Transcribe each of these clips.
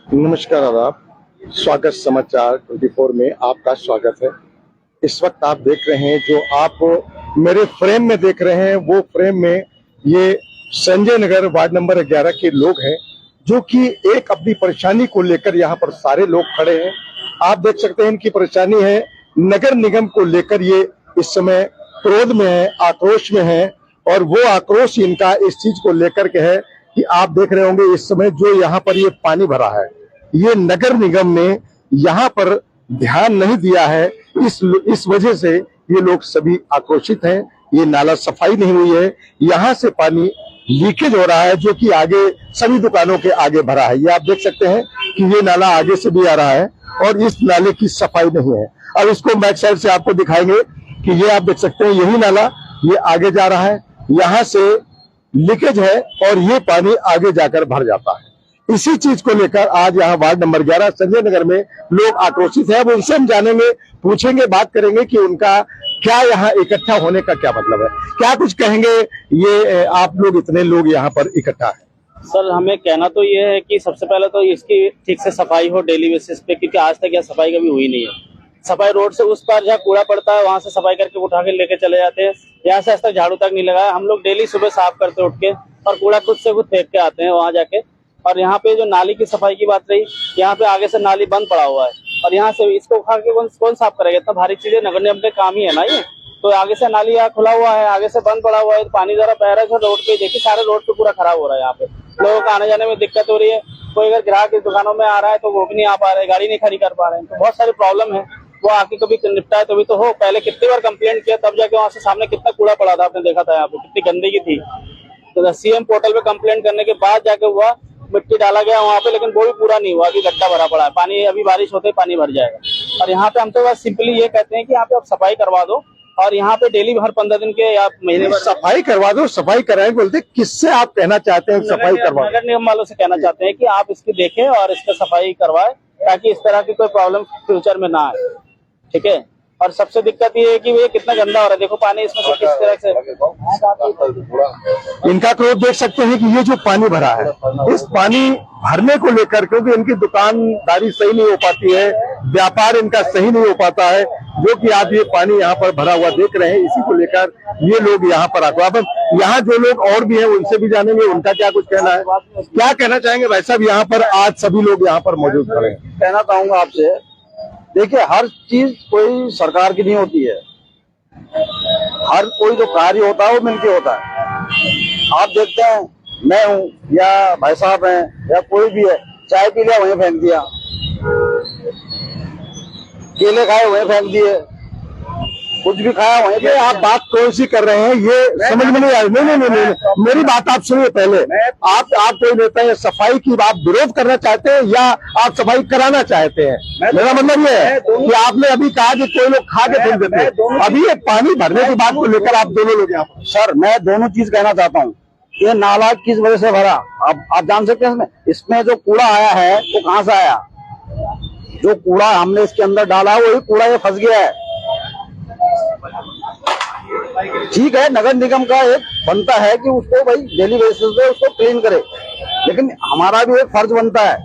नमस्कार, आदाब। स्वागत समाचार 24 में आपका स्वागत है। इस वक्त आप देख रहे हैं, जो आप मेरे फ्रेम में देख रहे हैं, वो फ्रेम में ये संजय नगर वार्ड नंबर 11 के लोग हैं, जो कि एक अपनी परेशानी को लेकर यहाँ पर सारे लोग खड़े हैं। आप देख सकते हैं इनकी परेशानी है नगर निगम को लेकर। ये इस समय क्रोध में है, आक्रोश में है, और वो आक्रोश इनका इस चीज को लेकर के है कि आप देख रहे होंगे इस समय जो यहाँ पर ये पानी भरा है, ये नगर निगम ने यहाँ पर ध्यान नहीं दिया है। इस वजह से ये लोग सभी आक्रोशित हैं। ये नाला सफाई नहीं हुई है, यहाँ से पानी लीकेज हो रहा है, जो कि आगे सभी दुकानों के आगे भरा है। ये आप देख सकते हैं कि ये नाला आगे से भी आ रहा है और इस नाले की सफाई नहीं है। अब इसको बैक साइड से आपको दिखाएंगे कि ये आप देख सकते हैं, यही नाला ये आगे जा रहा है, यहाँ से लीकेज है और ये पानी आगे जाकर भर जाता है। इसी चीज को लेकर आज यहाँ वार्ड नंबर 11 संजय नगर में लोग आक्रोशित है। वो उनसे हम जानेंगे, पूछेंगे, बात करेंगे कि उनका क्या यहाँ इकट्ठा होने का क्या मतलब है, क्या कुछ कहेंगे। ये आप लोग इतने लोग यहाँ पर इकट्ठा है। सर, हमें कहना तो ये है कि सबसे पहले तो इसकी ठीक से सफाई हो डेली बेसिस पे, क्योंकि आज तक यह सफाई कभी हुई नहीं है। सफाई रोड से उस पार जहाँ कूड़ा पड़ता है वहां से सफाई करके उठा के लेके चले जाते हैं, यहाँ से आज तक झाड़ू तक नहीं लगाया। हम लोग डेली सुबह साफ करते उठ के, और कूड़ा खुद से खुद फेंक के आते हैं वहां जाके। और यहाँ पे जो नाली की सफाई की बात रही, यहाँ पे आगे से नाली बंद पड़ा हुआ है और यहाँ से इसको उठा के कौन साफ करेगा? इतना भारी चीजें नगर निगम के काम ही है ना ये। तो आगे से नाली यहाँ खुला हुआ है, आगे से बंद पड़ा हुआ है, पानी जरा बह रहा है रोड पे। देखिए सारे रोड पे पूरा खराब हो रहा है, यहाँ पे लोगों को आने जाने में दिक्कत हो रही है। कोई अगर ग्राहक इस दुकानों में आ रहा है तो वो भी नहीं आ पा रहे, गाड़ी नहीं खड़ी कर पा रहे हैं, तो बहुत सारी प्रॉब्लम है। वो आके कभी निपटाए तभी तो हो। पहले कितनी बार कंप्लेंट किया, तब जाके वहाँ से सामने कितना कूड़ा पड़ा था, आपने देखा था यहाँ पे कितनी गंदगी थी। तो सीएम पोर्टल पे कंप्लेंट करने के बाद जाके हुआ, मिट्टी डाला गया वहाँ पे, लेकिन वो भी पूरा नहीं हुआ। अभी गड्ढा भरा पड़ा है, पानी अभी बारिश होते ही पानी भर जाएगा। और यहाँ पे हम तो बस सिंपली ये कहते हैं कि यहाँ पे आप सफाई करवा दो, और यहाँ पे डेली हर 15 दिन के या महीने में सफाई करवा दो। सफाई कराएं बोलते, किससे आप कहना चाहते हैं सफाई करवा? नगर निगम वालों से कहना चाहते हैं कि आप इसकी देखें और इसका सफाई करवाएं, ताकि इस तरह की कोई प्रॉब्लम फ्यूचर में ना आए। ठीक है। और सबसे दिक्कत ये है कि ये कितना गंदा हो रहा है। देखो पानी इसमें से किस तरह से, इनका क्रोध देख सकते हैं कि ये जो पानी भरा है, इस पानी भरने को लेकर, क्योंकि इनकी दुकानदारी सही नहीं हो पाती है, व्यापार इनका सही नहीं हो पाता है, जो कि आप ये पानी यहाँ पर भरा हुआ देख रहे हैं, इसी को लेकर ये लोग यहाँ पर आते हैं। अब यहाँ जो लोग और भी हैं उनसे भी जानेंगे उनका क्या कुछ कहना है। क्या कहना चाहेंगे भाई साहब? यहाँ पर आज सभी लोग यहाँ पर मौजूद खड़े हैं। कहना चाहूंगा आपसे, देखिए हर चीज कोई सरकार की नहीं होती है। हर कोई जो कार्य होता है वो मिलके होता है। आप देखते हैं, मैं हूँ या भाई साहब हैं या कोई भी है, चाय पी लिया वहीं फेंक दिया, केले खाए वहीं फेंक दिए, कुछ भी खाया वहीं पे। आप बात कौन सी कर रहे हैं ये समझ में नहीं आ रही। नहीं, मेरी बात आप सुनिए पहले। आप कोई नेता है, सफाई की आप विरोध करना चाहते हैं या आप सफाई कराना चाहते हैं? मेरा मतलब ये है कि आपने अभी कहा कि कोई लोग खा के फेंक देते हैं, अभी ये पानी भरने की बात को लेकर आप दोनों लोग यहाँ पर। सर मैं दोनों चीज कहना चाहता हूँ। ये नाला किस वजह से भरा, अब आप जान सकते हैं इसमें जो कूड़ा आया है वो कहाँ से आया? जो कूड़ा हमने इसके अंदर डाला है वही कूड़ा ये फंस गया है। ठीक है, नगर निगम का एक बनता है कि उसको भाई डेली बेसिस पे उसको क्लीन करे, लेकिन हमारा भी एक फर्ज बनता है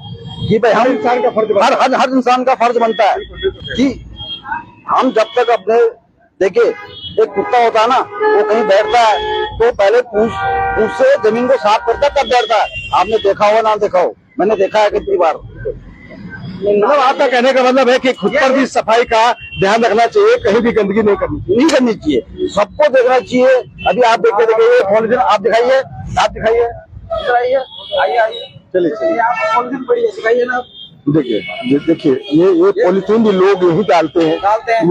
कि भाई हम इंसान का फर्ज, हर इंसान का फर्ज बनता है कि हम जब तक अपने, देखिए एक कुत्ता होता है ना, वो कहीं बैठता है तो पहले पूंछ से जमीन को साफ करता है तब बैठता है। आपने देखा हो ना देखा हो, मैंने देखा है कितनी बार। मतलब आपका कहने का मतलब है कि खुद पर भी सफाई का ध्यान रखना चाहिए, कहीं भी गंदगी नहीं करनी चाहिए, सबको देखना चाहिए। अभी आप देखिए पॉलिथीन, आप दिखाइए, आइए चलिए पॉलिथीन पड़ी है, दिखाइए ना। देखिए ये पॉलिथीन भी लोग यही डालते हैं,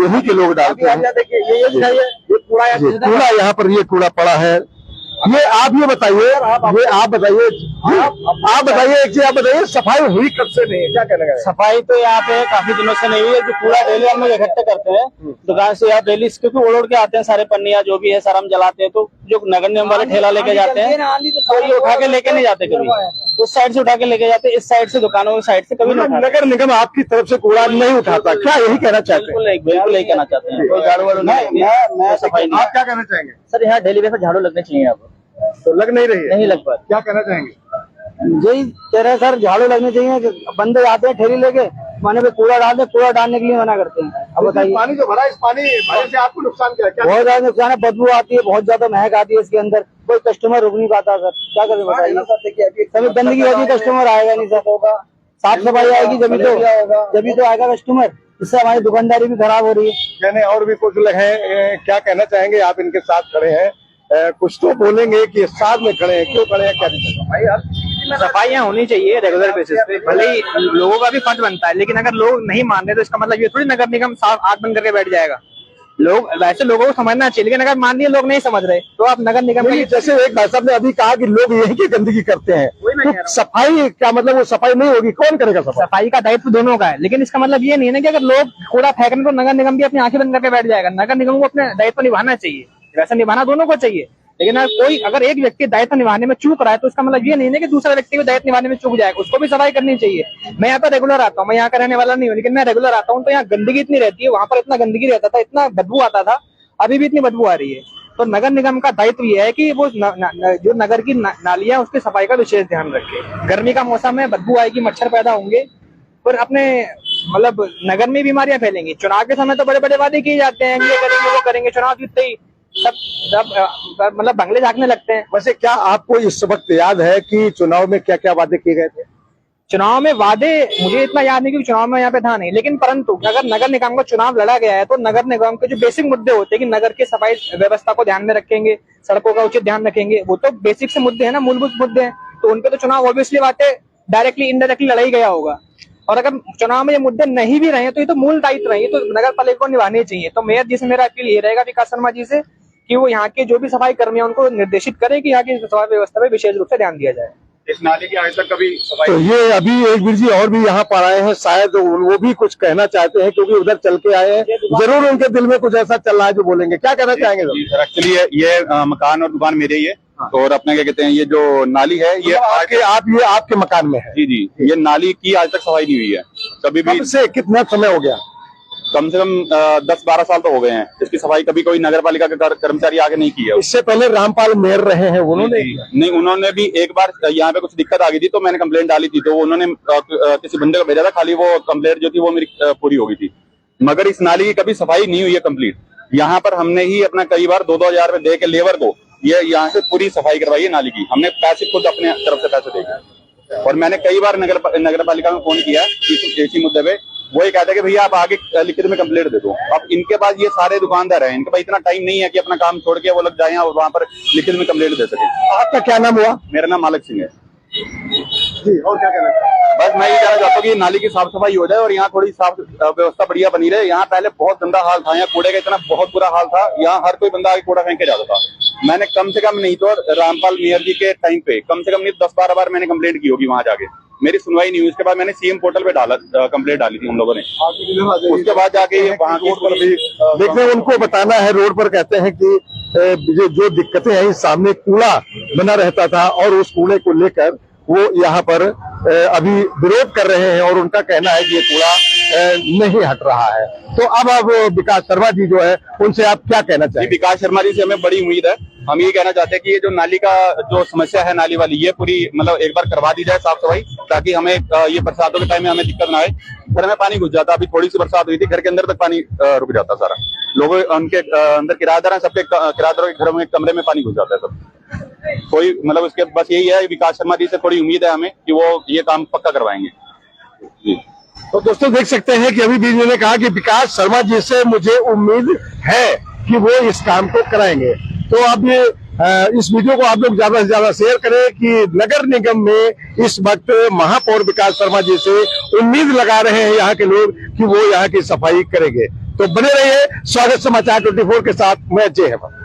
यही के लोग डालते हैं। देखिए ये दिखाइए, ये कूड़ा यहाँ पर ये कूड़ा पड़ा है। ये आप ये बताइए, आप बताइए एक चीज आप बताइए, सफाई हुई कब से नहीं है, क्या कहना है? सफाई तो यहाँ पे काफी दिनों से नहीं हुई है। जो कूड़ा डेली हम लोग इकट्ठे करते हैं दुकान से, यहाँ डेली क्योंकि ओढ़ के आते हैं सारे पन्निया जो भी है सारा हम जलाते हैं। तो जो नगर निगम वाले ठेला लेके जाते हैं तो ये उठा के लेके नहीं जाते, कभी उस साइड से उठा के लेके जाते, इस साइड से दुकानों की साइड से कभी नहीं। नगर निगम आपकी तरफ से कूड़ा नहीं उठाता, क्या यही कहना चाहते हैं? बिल्कुल यही कहना चाहते हैं। कोई झाड़ू वाड़ू मैं सफाई नहीं। आप क्या कहना चाहेंगे? सर यहाँ डेली बेसिस झाड़ू लगने चाहिए, यहाँ पर तो लग नहीं रही है, नहीं लग पा। क्या कहना चाहेंगे? यही कह रहे हैं सर, झाड़ू लगने चाहिए। बंदे आते हैं ठेली लेके, माने पे कूड़ा डाल दे, कूड़ा डालने के लिए मना करते हैं। अब बताइए, पानी जो भरा है, इस पानी भरने से आपको नुकसान क्या है? क्या बहुत ज्यादा नुकसान है, बदबू आती है, बहुत ज्यादा महक आती है इसके अंदर, कोई कस्टमर रुक नहीं पाता सर, क्या करें बताइए। सभी गंदगी होगी, कस्टमर आएगा नहीं सर, होगा साफ सफाई आएगी जब तो आएगा कस्टमर। इससे हमारी दुकानदारी भी खराब हो रही है। कहने और भी कुछ लोग हैं, क्या कहना चाहेंगे? आप इनके साथ खड़े हैं, कुछ तो बोलेंगे कि साथ में खड़े हैं, क्यों खड़े हैं, क्या भाई यार? सफाइयाँ होनी चाहिए रेगुलर बेसिस पे, भले ही लोगों का भी फर्ज बनता है, लेकिन अगर लोग नहीं मान रहे तो इसका मतलब ये थोड़ी नगर निगम साफ आंख बंद करके बैठ जाएगा। लोग वैसे लोगों को समझना चाहिए, लेकिन अगर मान लिए लोग नहीं समझ रहे तो आप नगर निगम नहीं, जैसे एक भाई साहब ने अभी कहा कि लोग यही की गंदगी करते हैं, तो सफाई क्या मतलब? वो सफाई नहीं होगी, कौन करेगा सफाई? सफाई का दायित्व दोनों का है, लेकिन इसका मतलब ये नहीं है ना कि अगर लोग कूड़ा फेंकने तो नगर निगम भी अपनी आंखें बंद करके बैठ जाएगा। नगर निगम को अपने दायित्व निभाना चाहिए, वैसे निभाना दोनों को चाहिए, लेकिन अगर एक व्यक्ति दायित्व निभाने में चूक रहा है तो इसका मतलब ये नहीं है कि दूसरा व्यक्ति भी दायित्व निभाने में चूक जाएगा, उसको भी सफाई करनी चाहिए। मैं यहाँ पर रेगुलर आता हूँ, मैं यहाँ का रहने वाला नहीं हूँ, लेकिन मैं रेगुलर आता हूँ तो यहाँ गंदगी इतनी रहती है, वहां पर इतना गंदगी रहता था, इतना बदबू आता था, अभी भी इतनी बदबू आ रही है। तो नगर निगम का दायित्व ये है कि वो जो नगर की नालियां उसकी सफाई का विशेष ध्यान रखे। गर्मी का मौसम है, बदबू आएगी, मच्छर पैदा होंगे, पर अपने मतलब नगर में बीमारियां फैलेंगी। चुनाव के समय तो बड़े बड़े वादे किए जाते हैं, ये करेंगे वो करेंगे, चुनाव जीतते ही सब मतलब बंगले झांकने लगते हैं। वैसे क्या आपको इस वक्त याद है कि चुनाव में क्या क्या वादे किए गए थे? चुनाव में वादे मुझे इतना याद नहीं क्योंकि चुनाव में यहाँ पे था नहीं, लेकिन परंतु अगर नगर निगम का चुनाव लड़ा गया है तो नगर निगम के जो बेसिक मुद्दे होते हैं कि नगर की सफाई व्यवस्था को ध्यान में रखेंगे, सड़कों का उचित ध्यान रखेंगे, वो तो बेसिक से मुद्दे हैं ना, मूलभूत मुद्दे हैं, तो उनपे तो चुनाव ऑब्वियसली बातें डायरेक्टली इनडायरेक्टली लड़ा ही गया होगा। और अगर चुनाव में ये मुद्दे नहीं भी रहे तो ये तो मूल दायित्व रहे, तो नगर पालिका को निभाने चाहिए। तो मेयर जी से मेरा अपील ये रहेगा विकास शर्मा जी से कि वो यहाँ के जो भी सफाई कर्मी है उनको निर्देशित करें कि यहाँ की सफाई व्यवस्था पे विशेष रूप से ध्यान दिया जाए। इस नाले की आज तक कभी सफाई तो ये अभी एक वीर जी और भी यहाँ पर आए हैं, शायद वो भी कुछ कहना चाहते हैं क्योंकि उधर चल के आए हैं, जरूर उनके दिल में कुछ ऐसा चल रहा है जो बोलेंगे। क्या कहना चाहेंगे? एक्चुअली ये मकान और दुकान मेरे ही है, और अपने क्या कहते हैं ये जो नाली है ये आपके मकान में है? जी जी, ये नाली की आज तक सफाई नहीं हुई है कभी भी। कब से, कितना समय हो गया? कम से कम 10-12 साल तो हो गए हैं, इसकी सफाई कभी कोई नगर पालिका के कर्मचारी आगे नहीं किया। इससे पहले रामपाल मेयर रहे हैं, उन्होंने नहीं, उन्होंने भी एक बार यहाँ पे कुछ दिक्कत आ गई थी तो मैंने कंप्लेंट डाली थी, तो उन्होंने किसी बंदे को भेजा था, खाली वो कंप्लेंट जो थी वो मेरी पूरी हो गई थी, मगर इस नाली की कभी सफाई नहीं हुई है कंप्लीट। यहाँ पर हमने ही अपना कई बार 2-2 हजार रुपए दे के लेबर को ये यहाँ से पूरी सफाई करवाई है नाली की, हमने पैसे खुद अपने तरफ से पैसे देके, और मैंने कई बार नगर पालिका में फोन किया इसी मुद्दे पे, वही कहते हैं कि भैया आप आगे लिखित में कंप्लेंट दे दो। अब इनके पास ये सारे दुकानदार हैं, इनके पास इतना टाइम नहीं है कि अपना काम छोड़ के वो लोग जाए और वहां पर लिखित में कंप्लेंट दे सके। आपका क्या नाम हुआ? मेरा नाम मालक सिंह है जी। और क्या कहना चाहते हैं? बस मैं ये कहना चाहता हूँ कि नाली की साफ सफाई हो जाए और यहाँ थोड़ी साफ व्यवस्था बढ़िया बनी रहे। यहाँ पहले बहुत गंदा हाल था, यहाँ कूड़े का इतना बहुत बुरा हाल था, यहाँ हर कोई बंदा आगे कूड़ा फेंक के जाता था। मैंने कम से कम नहीं तो रामपाल मेयर जी के टाइम पे कम से कम नहीं 10-12 बार मैंने कंप्लेंट की होगी वहां जाके, मेरी सुनवाई नहीं हुई। उसके बाद मैंने सीएम पोर्टल पे कंप्लेंट डाली थी हम लोगों ने, उसके बाद जाके वहाँ की पर भी देखने उनको बताना है। रोड पर कहते हैं कि जो दिक्कतें हैं, सामने कूड़ा बना रहता था और उस कूड़े को लेकर वो यहाँ पर अभी विरोध कर रहे हैं और उनका कहना है कि ये कूड़ा नहीं हट रहा है। तो अब विकास शर्मा जी जो है उनसे आप क्या कहना चाहिए? विकास शर्मा जी से हमें बड़ी उम्मीद है। हम ये कहना चाहते हैं कि ये जो नाली का जो समस्या है नाली वाली, ये पूरी मतलब एक बार करवा दी जाए साफ सफाई, ताकि हमें ये बरसातों के टाइम में हमें दिक्कत ना आए। घर में पानी घुस जाता, अभी थोड़ी सी बरसात हुई थी, घर के अंदर तक पानी रुक जाता सारा। लोगों उनके अंदर किराएदार हैं, सबके किराएदारों के घरों में कमरे में पानी घुस जाता है सब। कोई मतलब उसके बस यही है, विकास शर्मा जी से थोड़ी उम्मीद है हमें कि वो ये काम पक्का करवाएंगे जी। तो दोस्तों देख सकते हैं कि अभी भी इन्होंने कहा कि विकास शर्मा जी से मुझे उम्मीद है कि वो इस काम को कराएंगे। तो अब ये इस वीडियो को आप लोग ज्यादा से ज्यादा शेयर करें कि नगर निगम में इस वक्त महापौर विकास शर्मा जी से उम्मीद लगा रहे हैं यहाँ के लोग कि वो यहाँ की सफाई करेंगे। तो बने रहिए स्वागत समाचार 24 के साथ, मैं जय हेमंत।